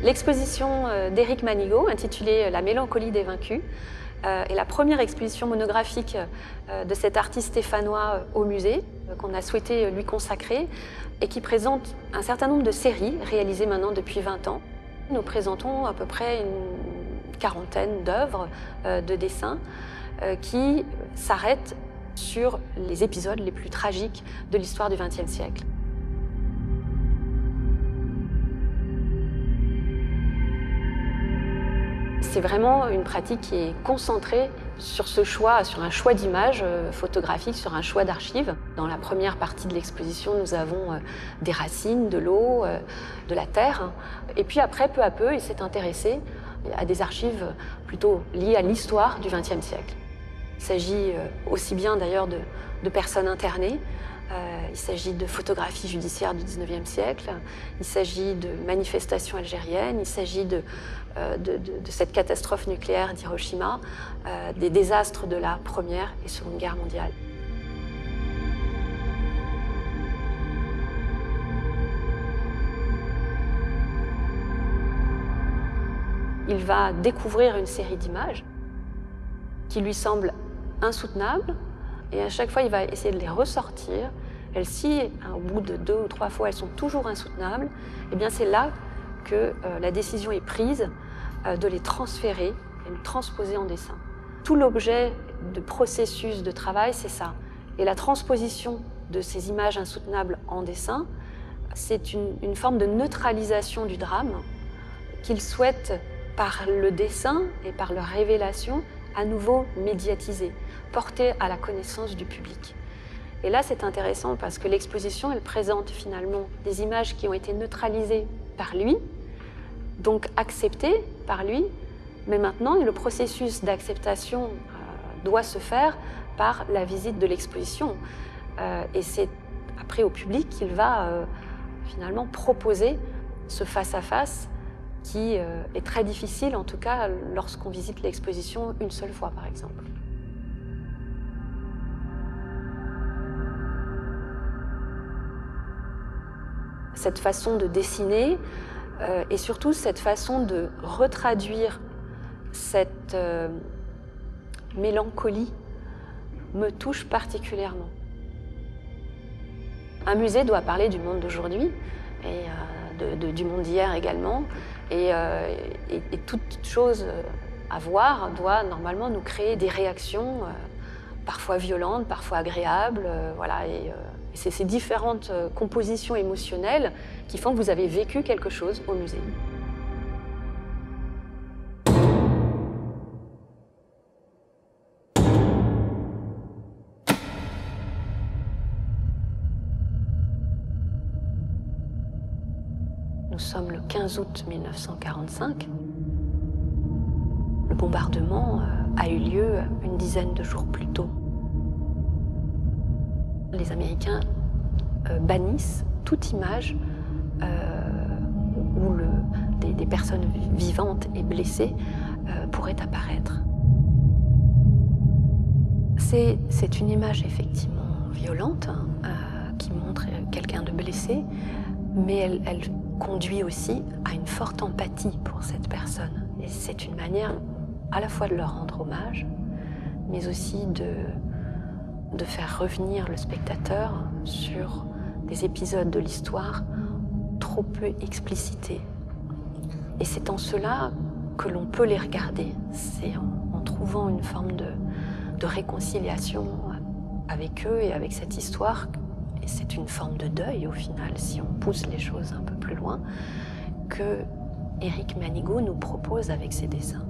L'exposition d'Éric Manigaud, intitulée « La mélancolie des vaincus », est la première exposition monographique de cet artiste stéphanois au musée, qu'on a souhaité lui consacrer, et qui présente un certain nombre de séries réalisées maintenant depuis 20 ans. Nous présentons à peu près une quarantaine d'œuvres de dessins qui s'arrêtent sur les épisodes les plus tragiques de l'histoire du XXe siècle. C'est vraiment une pratique qui est concentrée sur ce choix, sur un choix d'images photographiques, sur un choix d'archives. Dans la première partie de l'exposition, nous avons des racines, de l'eau, de la terre. Et puis après, peu à peu, il s'est intéressé à des archives plutôt liées à l'histoire du XXe siècle. Il s'agit aussi bien d'ailleurs de personnes internées. Il s'agit de photographies judiciaires du XIXe siècle, il s'agit de manifestations algériennes, il s'agit de cette catastrophe nucléaire d'Hiroshima, des désastres de la Première et Seconde Guerre mondiale. Il va découvrir une série d'images qui lui semblent insoutenables, et à chaque fois, il va essayer de les ressortir. Si au bout de 2 ou 3 fois, elles sont toujours insoutenables, eh bien c'est là que la décision est prise de les transférer et de les transposer en dessin. Tout l'objet de processus de travail, c'est ça. Et la transposition de ces images insoutenables en dessin, c'est une forme de neutralisation du drame qu'il souhaite, par le dessin et par leur révélation, à nouveau médiatiser, porter à la connaissance du public. Et là, c'est intéressant parce que l'exposition, elle présente finalement des images qui ont été neutralisées par lui, donc acceptées par lui, mais maintenant, le processus d'acceptation doit se faire par la visite de l'exposition. Et c'est après au public qu'il va finalement proposer ce face-à-face qui est très difficile, en tout cas, lorsqu'on visite l'exposition une seule fois, par exemple. Cette façon de dessiner et surtout cette façon de retraduire cette mélancolie me touche particulièrement. Un musée doit parler du monde d'aujourd'hui et du monde d'hier également, et toute chose à voir doit normalement nous créer des réactions parfois violentes, parfois agréables, voilà. C'est ces différentes compositions émotionnelles qui font que vous avez vécu quelque chose au musée. Nous sommes le 15 août 1945. Le bombardement a eu lieu une dizaine de jours plus tôt. Les Américains bannissent toute image où des personnes vivantes et blessées pourraient apparaître. C'est une image effectivement violente qui montre quelqu'un de blessé, mais elle conduit aussi à une forte empathie pour cette personne. Et c'est une manière à la fois de leur rendre hommage, mais aussi de faire revenir le spectateur sur des épisodes de l'histoire trop peu explicités. Et c'est en cela que l'on peut les regarder. C'est en trouvant une forme de réconciliation avec eux et avec cette histoire. Et c'est une forme de deuil au final, si on pousse les choses un peu plus loin, que Éric Manigaud nous propose avec ses dessins.